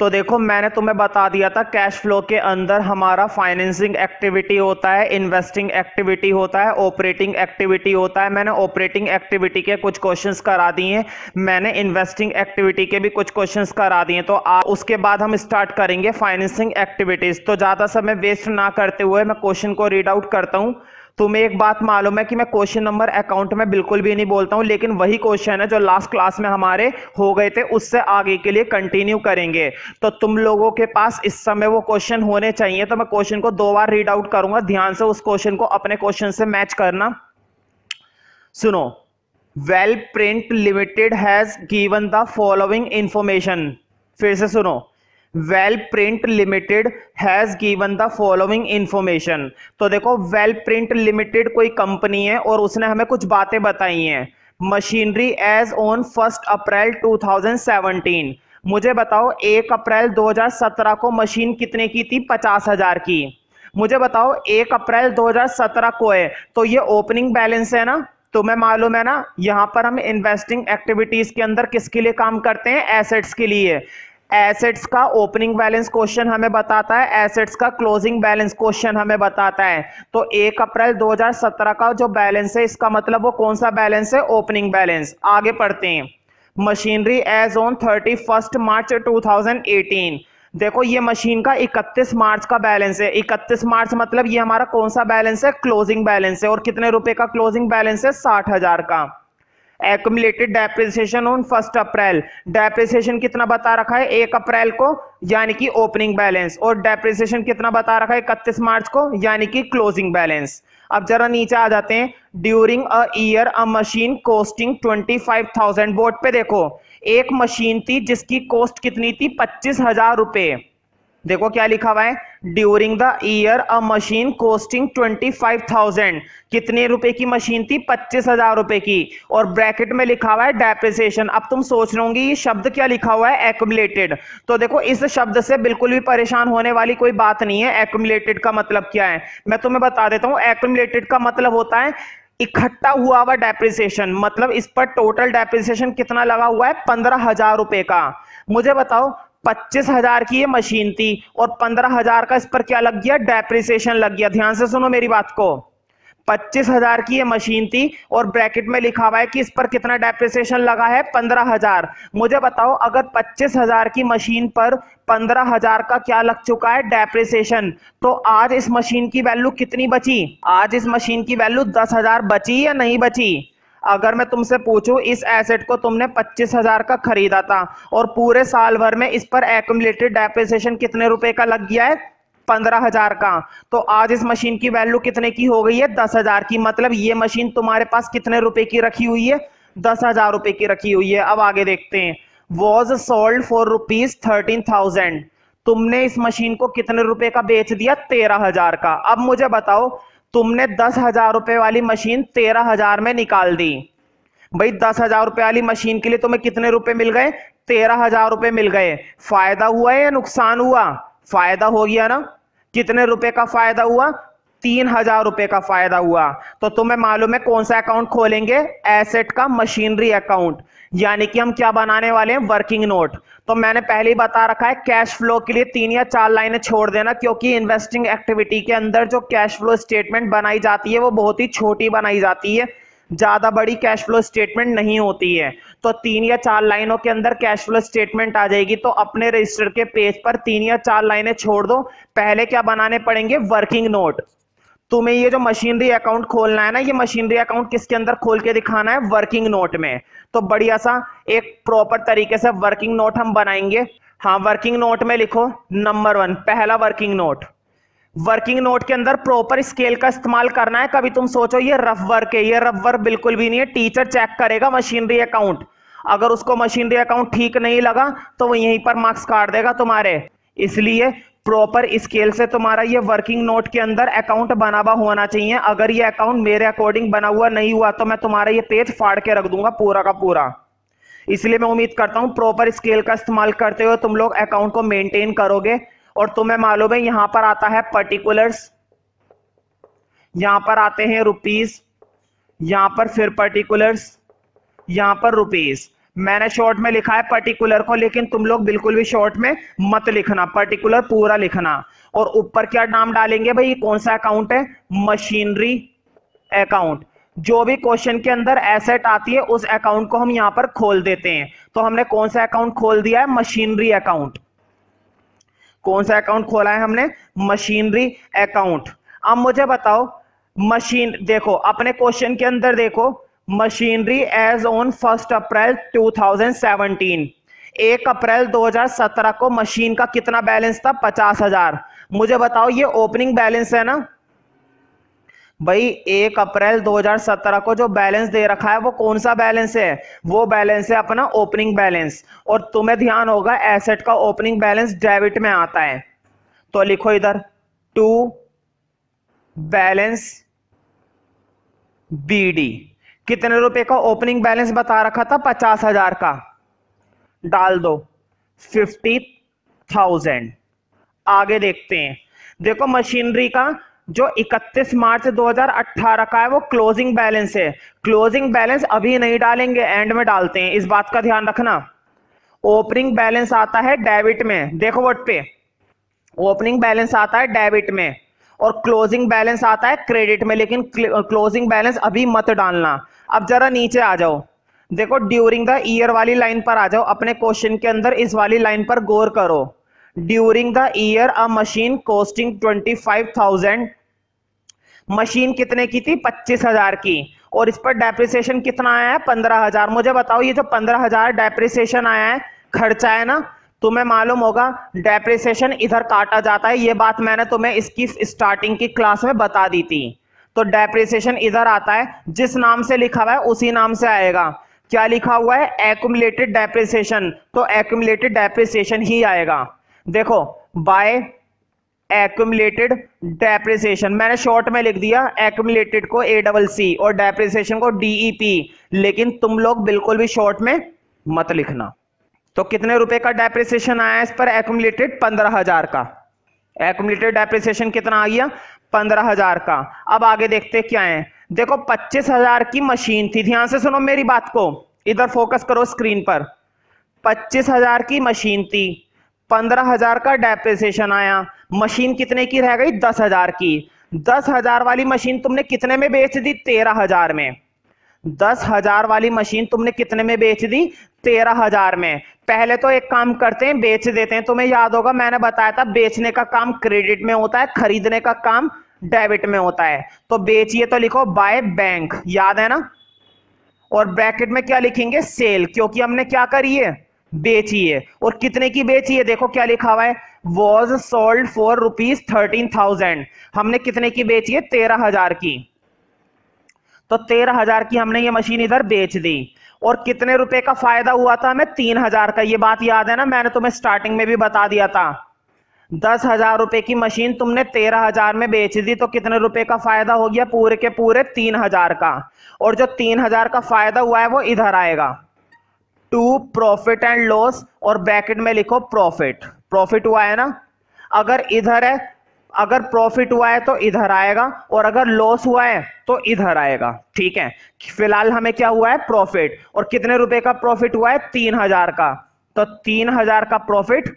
तो देखो मैंने तुम्हें बता दिया था कैश फ्लो के अंदर हमारा फाइनेंसिंग एक्टिविटी होता है, इन्वेस्टिंग एक्टिविटी होता है, ऑपरेटिंग एक्टिविटी होता है। मैंने ऑपरेटिंग एक्टिविटी के कुछ क्वेश्चंस करा दिए हैं, मैंने इन्वेस्टिंग एक्टिविटी के भी कुछ क्वेश्चंस करा दिए हैं। तो उसके बाद हम स्टार्ट करेंगे फाइनेंसिंग एक्टिविटीज। तो ज्यादा समय वेस्ट ना करते हुए मैं क्वेश्चन को रीड आउट करता हूं। तुम्हें एक बात मालूम है कि मैं क्वेश्चन नंबर अकाउंट में बिल्कुल भी नहीं बोलता हूं, लेकिन वही क्वेश्चन है जो लास्ट क्लास में हमारे हो गए थे, उससे आगे के लिए कंटिन्यू करेंगे। तो तुम लोगों के पास इस समय वो क्वेश्चन होने चाहिए। तो मैं क्वेश्चन को 2 बार रीड आउट करूंगा, ध्यान से उस क्वेश्चन को अपने क्वेश्चन से मैच करना। सुनो, well print limited has given the following information. फिर से सुनो, well print limited has given the following information. तो देखो वेल प्रिंट लिमिटेड कोई कंपनी है और उसने हमें कुछ बातें बताई हैं। मशीनरी एज ऑन 1 अप्रैल 2017। मुझे बताओ 1 अप्रैल 2017 को मशीन कितने की थी? 50,000 की। मुझे बताओ 1 अप्रैल 2017 को है, तो ये ओपनिंग बैलेंस है ना, तुम्हें मालूम है ना। यहां पर हम इन्वेस्टिंग एक्टिविटीज के अंदर किसके लिए काम करते हैं? एसेट्स के लिए। एसेट्स का ओपनिंग बैलेंस क्वेश्चन हमें बताता है, एसेट्स का क्लोजिंग बैलेंस क्वेश्चन हमें बताता है। तो 1 अप्रैल 2017 का जो बैलेंस है, इसका मतलब वो कौन सा बैलेंस है? Opening balance. आगे पढ़ते हैं। Machinery as on 31 March 2018। देखो ये मशीन का 31 मार्च का बैलेंस है। 31 मार्च मतलब ये हमारा कौन सा बैलेंस है? क्लोजिंग बैलेंस है। और कितने रुपए का क्लोजिंग बैलेंस है? 60,000 का। Accumulated depreciation on 1 April. Depreciation कितना बता रखा है? 1 अप्रैल को, यानी कि ओपनिंग बैलेंस। और डेप्रिसिएशन कितना बता रखा है? 31 मार्च को, यानी कि क्लोजिंग बैलेंस। अब जरा नीचे आ जाते हैं। During a year a machine costing 25,000। Board पे देखो, एक मशीन थी जिसकी कॉस्ट कितनी थी? 25,000 रुपए। देखो क्या लिखा हुआ है, during the year a machine costing 25,000। कितने रुपए की मशीन थी? 25,000 रुपए की। और ब्रैकेट में लिखा हुआ है डेप्रिसिएशन। अब तुम सोच रहे होंगे ये शब्द क्या लिखा हुआ है? एक्युमुलेटेड। तो देखो इस शब्द से बिल्कुल भी परेशान होने वाली कोई बात नहीं है। एक्युमुलेटेड का मतलब क्या है मैं तुम्हें बता देता हूं। एक्युमुलेटेड का मतलब होता है इकट्ठा हुआ हुआ डेप्रिसिएशन। मतलब इस पर टोटल डेप्रिसिएशन कितना लगा हुआ है? 15,000 रुपए का। मुझे बताओ 25,000 की ये मशीन थी और 15,000 का इस पर क्या लग गया? डेप्रिसिएशन लग गया। ध्यान से सुनो मेरी बात को। 25,000 की ये मशीन थी और ब्रैकेट में लिखा हुआ है कि इस पर कितना डेप्रिसिएशन लगा है? 15,000। मुझे बताओ अगर 25,000 की मशीन पर 15,000 का क्या लग चुका है? डेप्रिसिएशन। तो आज इस मशीन की वैल्यू कितनी बची? आज इस मशीन की वैल्यू 10,000 बची या नहीं बची? अगर मैं तुमसे पूछूं इस एसेट को तुमने 25,000 का खरीदा था और पूरे साल भर में इस पर एक्युमुलेटेड डेप्रिसिएशन कितने रुपए का लग गया है? 15,000 का। तो आज इस मशीन की वैल्यू कितने की हो गई है? 10,000 की। मतलब ये मशीन तुम्हारे पास कितने रुपए की रखी हुई है? 10,000 रुपए की रखी हुई है। अब आगे देखते हैं। Was sold for ₹13,000। तुमने इस मशीन को कितने रुपए का बेच दिया? 13,000 का। अब मुझे बताओ तुमने 10,000 रुपए वाली मशीन 13,000 में निकाल दी। भाई 10,000 रुपए वाली मशीन के लिए तुम्हें कितने रुपए मिल गए? 13,000 रुपए मिल गए। फायदा हुआ या नुकसान हुआ? फायदा हो गया ना। कितने रुपए का फायदा हुआ? 3,000 रुपए का फायदा हुआ। तो तुम्हें मालूम है कौन सा अकाउंट खोलेंगे? एसेट का मशीनरी अकाउंट। यानी कि हम क्या बनाने वाले हैं? Working note. तो मैंने पहले ही बता रखा है कैश फ्लो के लिए 3 या 4 लाइनें छोड़ देना, क्योंकि इन्वेस्टिंग एक्टिविटी के अंदर जो कैश फ्लो स्टेटमेंट बनाई जाती है वो बहुत ही छोटी बनाई जाती है, ज्यादा बड़ी कैश फ्लो स्टेटमेंट नहीं होती है। तो 3 या 4 लाइनों के अंदर कैश फ्लो स्टेटमेंट आ जाएगी। तो अपने रजिस्टर के पेज पर 3 या 4 लाइनें छोड़ दो। पहले क्या बनाने पड़ेंगे? Working note. तुम्हें ये जो मशीनरी अकाउंट खोलना है ना, ये मशीनरी अकाउंट किसके अंदर खोल के दिखाना है? वर्किंग नोट में। तो बढ़िया सा एक प्रॉपर तरीके से वर्किंग नोट हम बनाएंगे। हाँ, वर्किंग नोट में लिखो नंबर 1, पहला वर्किंग नोट। वर्किंग नोट के अंदर प्रॉपर स्केल का इस्तेमाल करना है। कभी तुम सोचो ये रफ वर्क है, ये रफ वर्क बिल्कुल भी नहीं है। टीचर चेक करेगा मशीनरी अकाउंट, अगर उसको मशीनरी अकाउंट ठीक नहीं लगा तो वो यहीं पर मार्क्स काट देगा तुम्हारे। इसलिए प्रॉपर स्केल से तुम्हारा ये वर्किंग नोट के अंदर अकाउंट बना हुआ होना चाहिए। अगर ये अकाउंट मेरे अकॉर्डिंग बना हुआ नहीं हुआ तो मैं तुम्हारा ये पेज फाड़ के रख दूंगा पूरा का पूरा। इसलिए मैं उम्मीद करता हूं प्रॉपर स्केल का इस्तेमाल करते हुए तुम लोग अकाउंट को मेंटेन करोगे। और तुम्हें मालूम है यहां पर आता है पर्टिकुलर्स, यहां पर आते हैं रुपीस, यहां पर फिर पर्टिकुलर्स, यहां पर रुपीस। मैंने शॉर्ट में लिखा है पर्टिकुलर को, लेकिन तुम लोग बिल्कुल भी शॉर्ट में मत लिखना, पर्टिकुलर पूरा लिखना। और ऊपर क्या नाम डालेंगे भाई, कौन सा अकाउंट है, मशीनरी अकाउंट। जो भी क्वेश्चन के अंदर एसेट आती है उस अकाउंट को हम यहां पर खोल देते हैं। तो हमने कौन सा अकाउंट खोल दिया है, मशीनरी अकाउंट। कौन सा अकाउंट खोला है हमने, मशीनरी अकाउंट। अब मुझे बताओ मशीन, देखो अपने क्वेश्चन के अंदर देखो, मशीनरी एज ऑन 1 अप्रैल 2017, 1 अप्रैल 2017 को मशीन का कितना बैलेंस था, 50,000। मुझे बताओ ये ओपनिंग बैलेंस है ना भाई, 1 अप्रैल 2017 को जो बैलेंस दे रखा है वो कौन सा बैलेंस है, वो बैलेंस है अपना ओपनिंग बैलेंस। और तुम्हें ध्यान होगा एसेट का ओपनिंग बैलेंस डेबिट में आता है, तो लिखो इधर टू बैलेंस बीडी। कितने रुपए का ओपनिंग बैलेंस बता रखा था, 50,000 का, डाल दो 50,000। आगे देखते हैं, देखो मशीनरी का जो 31 मार्च 2018 का है वो क्लोजिंग बैलेंस है। क्लोजिंग बैलेंस अभी नहीं डालेंगे, एंड में डालते हैं, इस बात का ध्यान रखना। ओपनिंग बैलेंस आता है डेबिट में, देखो वर्ड पे, ओपनिंग बैलेंस आता है डेबिट में और क्लोजिंग बैलेंस आता है क्रेडिट में, लेकिन क्लोजिंग बैलेंस अभी मत डालना। अब जरा नीचे आ जाओ, देखो ड्यूरिंग द ईयर वाली लाइन पर आ जाओ, अपने क्वेश्चन के अंदर इस वाली लाइन पर गौर करो। During the year a machine costing 25,000, machine कितने की थी, 25,000 की, और इस पर डेप्रिसिएशन कितना आया है, 15,000। मुझे बताओ ये जो 15,000 डेप्रिसिएशन आया है, खर्चा है ना, तुम्हें मालूम होगा डेप्रिसिएशन इधर काटा जाता है, ये बात मैंने तुम्हें इसकी स्टार्टिंग की क्लास में बता दी थी। तो डेप्रिसिएशन इधर आता है, जिस नाम से लिखा हुआ है उसी नाम से आएगा। क्या लिखा हुआ है, एक्यूमुलेटेड डेप्रिसिएशन, तो एक्यूमुलेटेड डेप्रिसिएशन ही आएगा। देखो बाय एक्यूमुलेटेड डेप्रिसिएशन, मैंने शॉर्ट में लिख दिया एक्यूमुलेटेड को ACC और डेप्रिसिएशन को DEP, लेकिन तुम लोग बिल्कुल भी शॉर्ट में मत लिखना। तो कितने रुपए का डेप्रिसिएशन आया इस पर एक्यूमुलेटेड, 15,000 का। एक्यूमुलेटेड डेप्रिसिएशन कितना आ गया, 15,000 का। अब आगे देखते क्या है, देखो 25,000 की मशीन थी, ध्यान से सुनो मेरी बात को, इधर फोकस करो स्क्रीन पर। 25,000 की मशीन थी, 15,000 का डेप्रिसिएशन आया, मशीन कितने की रह गई, 10,000 की। 10,000 वाली मशीन तुमने कितने में बेच दी, 13,000 में। 10,000 वाली मशीन तुमने कितने में बेच दी, 13,000 में। पहले तो एक काम करते हैं, बेच देते हैं। तुम्हें याद होगा मैंने बताया था बेचने का काम क्रेडिट में होता है, खरीदने का काम डेबिट में होता है। तो बेचिए तो लिखो बाय बैंक, याद है ना, और ब्रैकेट में क्या लिखेंगे, सेल, क्योंकि हमने क्या करी है, बेची है। और कितने की बेची है, देखो क्या लिखा हुआ है, वॉज सोल्ड फॉर ₹13,000। हमने कितने की बेची है, 13,000 की। तो 13,000 की हमने ये मशीन इधर बेच दी। और कितने रुपए का फायदा हुआ था हमें, 3,000 का। ये बात याद है ना, मैंने तुम्हें स्टार्टिंग में भी बता दिया था। 10,000 रुपए की मशीन तुमने 13,000 में बेच दी, तो कितने रुपए का फायदा हो गया, पूरे के पूरे 3,000 का। और जो 3,000 का फायदा हुआ है वो इधर आएगा, टू प्रॉफिट एंड लॉस, और ब्रैकेट में लिखो प्रॉफिट। प्रॉफिट हुआ है ना, अगर इधर है, अगर प्रॉफिट हुआ है तो इधर आएगा, और अगर लॉस हुआ है तो इधर आएगा, ठीक है। फिलहाल हमें क्या हुआ है, प्रॉफिट। और कितने रुपए का प्रॉफिट हुआ है, 3,000 का। तो 3,000 का प्रॉफिट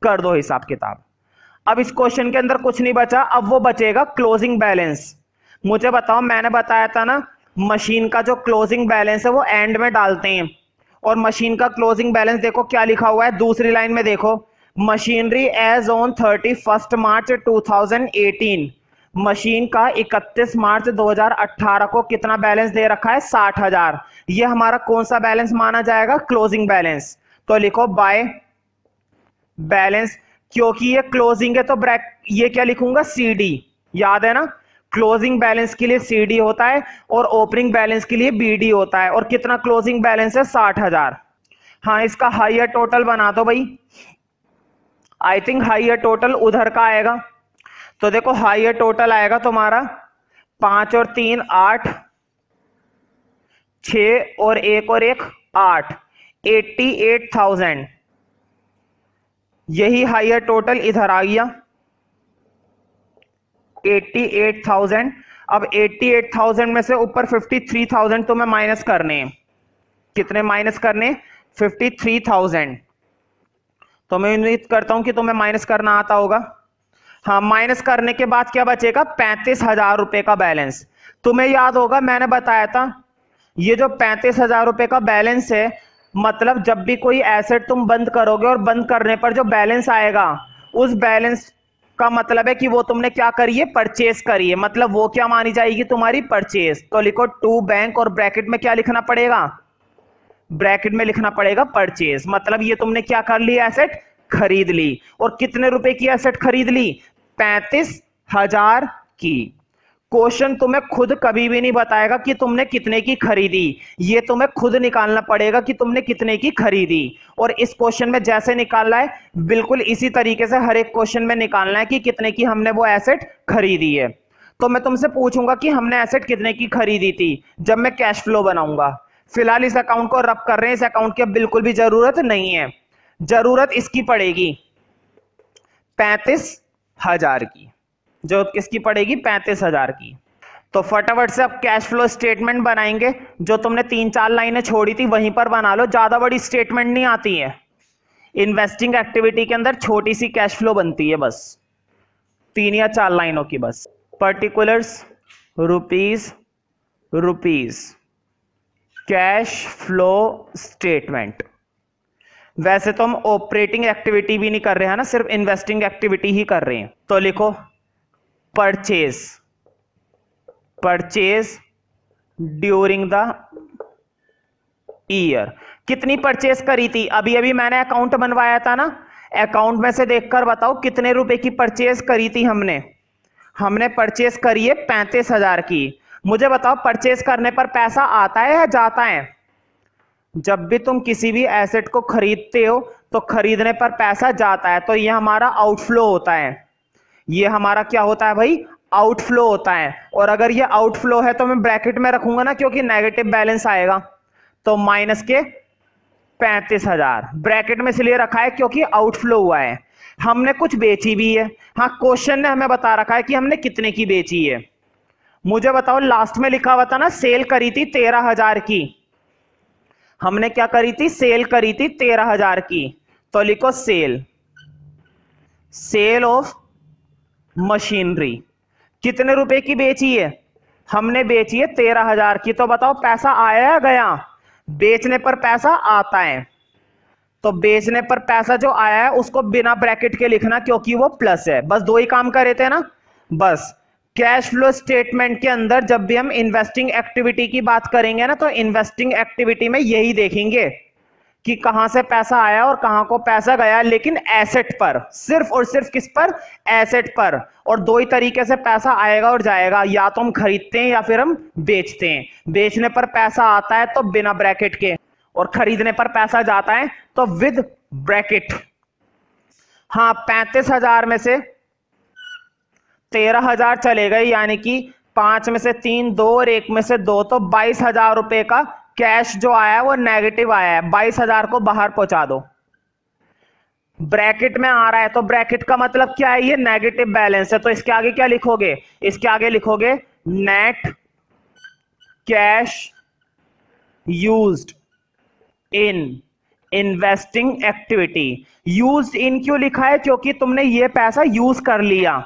कर दो हिसाब किताब। अब इस क्वेश्चन के अंदर कुछ नहीं बचा, अब वो बचेगा क्लोजिंग बैलेंस। मुझे बताओ, मैंने बताया था ना मशीन का जो क्लोजिंग बैलेंस है वो एंड में डालते हैं। और मशीन का क्लोजिंग बैलेंस देखो क्या लिखा हुआ है, दूसरी लाइन में देखो, machinery as on 31 March 2018, machine का 31 मार्च 2018 को कितना बैलेंस दे रखा है, 60,000। ये हमारा कौन सा बैलेंस माना जाएगा, क्लोजिंग बैलेंस। तो लिखो बाय बैलेंस, क्योंकि ये क्लोजिंग है तो ये क्या लिखूंगा, CD, याद है ना, क्लोजिंग बैलेंस के लिए CD होता है और ओपनिंग बैलेंस के लिए BD होता है। और कितना क्लोजिंग बैलेंस है, 60,000। हाँ, इसका हायर टोटल बना दो भाई, आई थिंक हायर टोटल उधर का आएगा। तो देखो हायर टोटल आएगा तुम्हारा 5 और 3 8, 6 और 1 और 1 8, 88,000। यही हायर टोटल इधर आ गया, 88,000। अब 88,000 में से ऊपर 53,000 तुम्हें माइनस करने हैं। कितने माइनस करने? 53,000। तो मैं उम्मीद करता हूं कि तुम्हें माइनस करना आता होगा। हाँ, माइनस करने के बाद क्या बचेगा? 35,000 रुपए का बैलेंस। तुम्हें याद होगा मैंने बताया था ये जो 35,000 रुपए का बैलेंस है, मतलब जब भी कोई एसेट तुम बंद करोगे और बंद करने पर जो बैलेंस आएगा, उस बैलेंस का मतलब है कि वो तुमने क्या करी है? परचेस करी है। मतलब वो क्या मानी जाएगी? तुम्हारी परचेस। तो लिखो टू बैंक और ब्रैकेट में क्या लिखना पड़ेगा? ब्रैकेट में लिखना पड़ेगा परचेस। मतलब ये तुमने क्या कर ली? एसेट खरीद ली। और कितने रुपए की एसेट खरीद ली? 35,000 की। क्वेश्चन तुम्हें खुद कभी भी नहीं बताएगा कि तुमने कितने की खरीदी, ये तुम्हें खुद निकालना पड़ेगा कि तुमने कितने की खरीदी। और इस क्वेश्चन में जैसे निकालना है बिल्कुल इसी तरीके से हर एक क्वेश्चन में निकालना है कि कितने की हमने वो एसेट खरीदी है। तो मैं तुमसे पूछूंगा कि हमने एसेट कितने की खरीदी थी जब मैं कैश फ्लो बनाऊंगा। फिलहाल इस अकाउंट को रब कर रहे हैं, इस अकाउंट की बिल्कुल भी जरूरत नहीं है। जरूरत इसकी पड़ेगी 35,000 की। जो किसकी पड़ेगी? 35,000 की। तो फटाफट से अब कैश फ्लो स्टेटमेंट बनाएंगे। जो तुमने 3-4 लाइनें छोड़ी थी वहीं पर बना लो, ज्यादा बड़ी स्टेटमेंट नहीं आती है। इन्वेस्टिंग एक्टिविटी के अंदर छोटी सी कैश फ्लो बनती है, बस 3 या 4 लाइनों की बस। Particulars rupees cash flow statement. वैसे तो हम ऑपरेटिंग एक्टिविटी भी नहीं कर रहे हैं ना, सिर्फ इन्वेस्टिंग एक्टिविटी ही कर रहे हैं। तो लिखो परचेज ड्यूरिंग द ईयर। कितनी परचेज करी थी? अभी अभी मैंने अकाउंट बनवाया था ना, अकाउंट में से देखकर बताओ कितने रुपए की परचेज करी थी हमने परचेज करी है 35,000 की। मुझे बताओ परचेज करने पर पैसा आता है या जाता है? जब भी तुम किसी भी एसेट को खरीदते हो तो खरीदने पर पैसा जाता है, तो ये हमारा आउटफ्लो होता है। ये हमारा क्या होता है भाई? आउटफ्लो होता है। और अगर ये आउटफ्लो है तो मैं ब्रैकेट में रखूंगा ना, क्योंकि नेगेटिव बैलेंस आएगा। तो माइनस के 35,000 ब्रैकेट में इसलिए रखा है क्योंकि आउटफ्लो हुआ है। हमने कुछ बेची भी है। हाँ, क्वेश्चन ने हमें बता रखा है कि हमने कितने की बेची है। मुझे बताओ, लास्ट में लिखा हुआ था ना सेल करी थी 13,000 की। हमने क्या करी थी? सेल करी थी 13,000 की। तो लिखो सेल ऑफ मशीनरी। कितने रुपए की बेची है? हमने बेची है 13,000 की। तो बताओ पैसा आया या गया? बेचने पर पैसा आता है, तो बेचने पर पैसा जो आया है उसको बिना ब्रैकेट के लिखना क्योंकि वो प्लस है। बस दो ही काम करे थे ना। बस कैश फ्लो स्टेटमेंट के अंदर जब भी हम इन्वेस्टिंग एक्टिविटी की बात करेंगे ना, तो इन्वेस्टिंग एक्टिविटी में यही देखेंगे कि कहां से पैसा आया और कहां को पैसा गया, लेकिन एसेट पर, सिर्फ और सिर्फ किस पर? एसेट पर। और दो ही तरीके से पैसा आएगा और जाएगा, या तो हम खरीदते हैं या फिर हम बेचते हैं। बेचने पर पैसा आता है तो बिना ब्रैकेट के, और खरीदने पर पैसा जाता है तो विद ब्रैकेट। हाँ, 35,000 में से 13,000 चले गए, यानी कि 5 में से 3 2 और 1 में से 2, तो 22,000 रुपए का कैश जो आया है वो नेगेटिव आया है। 22,000 को बाहर पहुंचा दो। ब्रैकेट में आ रहा है तो ब्रैकेट का मतलब क्या है? ये नेगेटिव बैलेंस है। तो इसके आगे क्या लिखोगे? इसके आगे लिखोगे net cash used in investing activity. Used in क्यों लिखा है? क्योंकि तुमने ये पैसा यूज कर लिया।